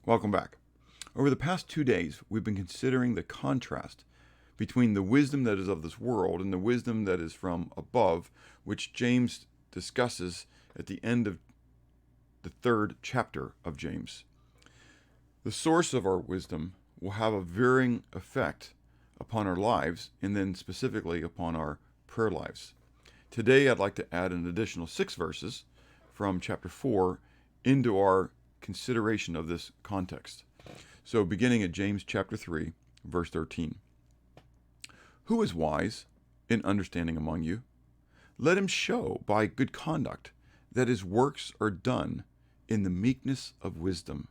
Welcome back. Over the past 2 days, we've been considering the contrast between the wisdom that is of this world and the wisdom that is from above, which James discusses at the end of the 3rd chapter of James. The source of our wisdom will have a varying effect upon our lives and then specifically upon our prayer lives. Today, I'd like to add an additional 6 verses from chapter 4 into our consideration of this context. So beginning at James chapter 3, verse 13. Who is wise and understanding among you? Let him show by good conduct that his works are done in the meekness of wisdom.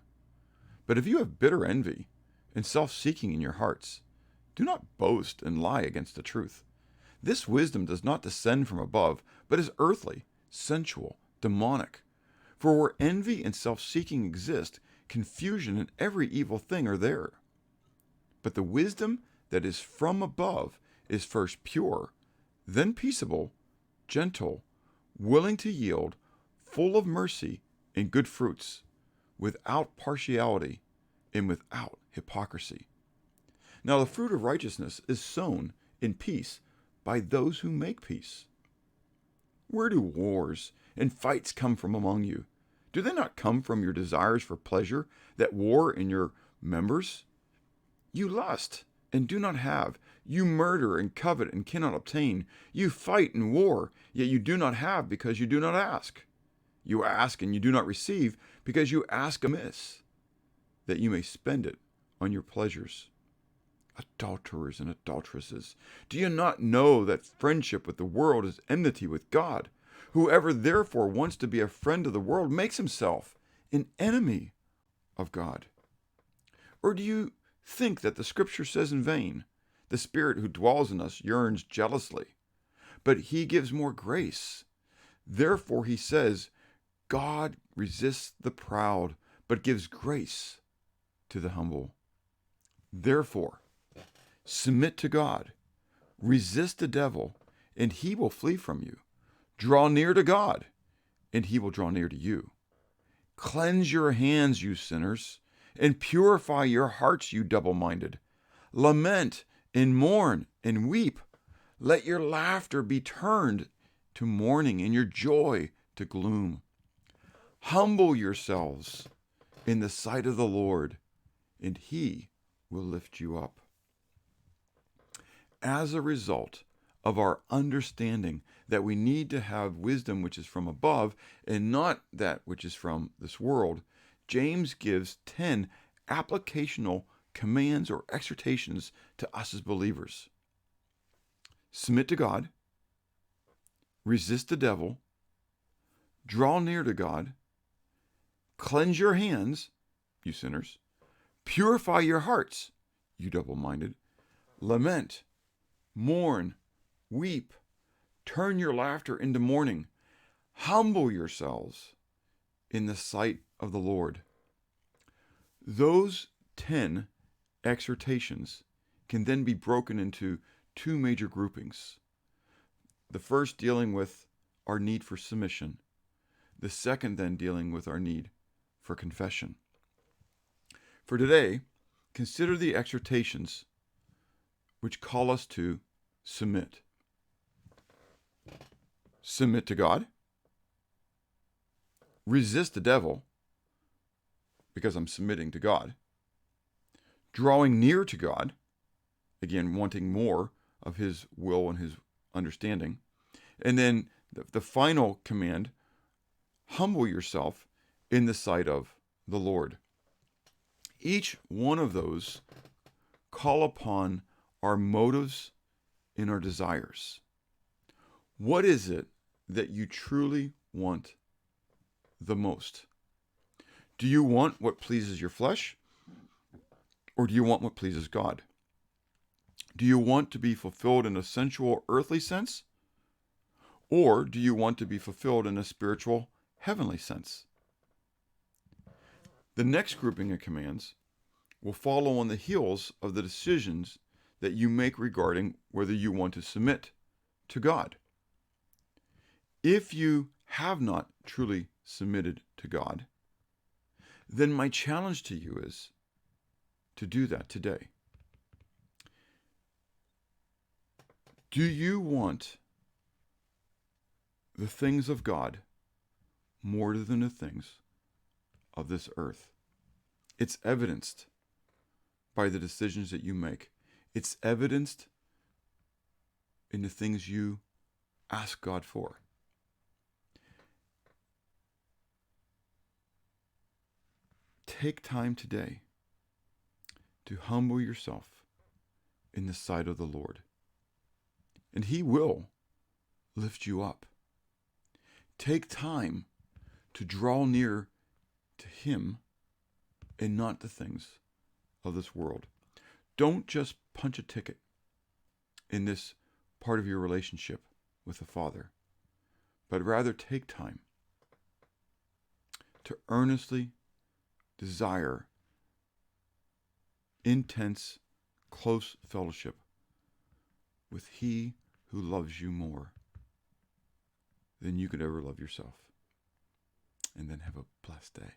But if you have bitter envy and self-seeking in your hearts, do not boast and lie against the truth. This wisdom does not descend from above, but is earthly, sensual, demonic. For where envy and self-seeking exist, confusion and every evil thing are there. But the wisdom that is from above is first pure, then peaceable, gentle, willing to yield, full of mercy and good fruits, without partiality and without hypocrisy. Now the fruit of righteousness is sown in peace by those who make peace. Where do wars and fights come from among you? Do they not come from your desires for pleasure that war in your members? You lust and do not have. You murder and covet and cannot obtain. You fight and war, yet you do not have because you do not ask. You ask and you do not receive because you ask amiss, that you may spend it on your pleasures. Adulterers and adulteresses, do you not know that friendship with the world is enmity with God? Whoever therefore wants to be a friend of the world makes himself an enemy of God. Or do you think that the scripture says in vain, the Spirit who dwells in us yearns jealously, but he gives more grace? Therefore he says, God resists the proud, but gives grace to the humble. Therefore, submit to God, resist the devil, and he will flee from you. Draw near to God, and he will draw near to you. Cleanse your hands, you sinners, and purify your hearts, you double-minded. Lament and mourn and weep. Let your laughter be turned to mourning and your joy to gloom. Humble yourselves in the sight of the Lord, and he will lift you up. As a result of our understanding that we need to have wisdom which is from above and not that which is from this world, James gives 10 applicational commands or exhortations to us as believers. Submit to God, resist the devil, draw near to God, cleanse your hands, you sinners, purify your hearts, you double-minded, lament, mourn, weep, turn your laughter into mourning, humble yourselves in the sight of the Lord. Those 10 exhortations can then be broken into 2 major groupings. The first dealing with our need for submission. The second then dealing with our need for confession. For today, consider the exhortations which call us to submit. Submit to God. Resist the devil, because I'm submitting to God. Drawing near to God, again, wanting more of his will and his understanding. And then the final command, humble yourself in the sight of the Lord. Each one of those call upon our motives and our desires. What is it that you truly want the most? Do you want what pleases your flesh, or do you want what pleases God? Do you want to be fulfilled in a sensual, earthly sense, or do you want to be fulfilled in a spiritual, heavenly sense? The next grouping of commands will follow on the heels of the decisions that you make regarding whether you want to submit to God. If you have not truly submitted to God, then my challenge to you is to do that today. Do you want the things of God more than the things of this earth? It's evidenced by the decisions that you make. It's evidenced in the things you ask God for. Take time today to humble yourself in the sight of the Lord, and He will lift you up. Take time to draw near to Him and not the things of this world. Don't just punch a ticket in this part of your relationship with the Father, but rather take time to earnestly desire intense, close fellowship with He who loves you more than you could ever love yourself. And then have a blessed day.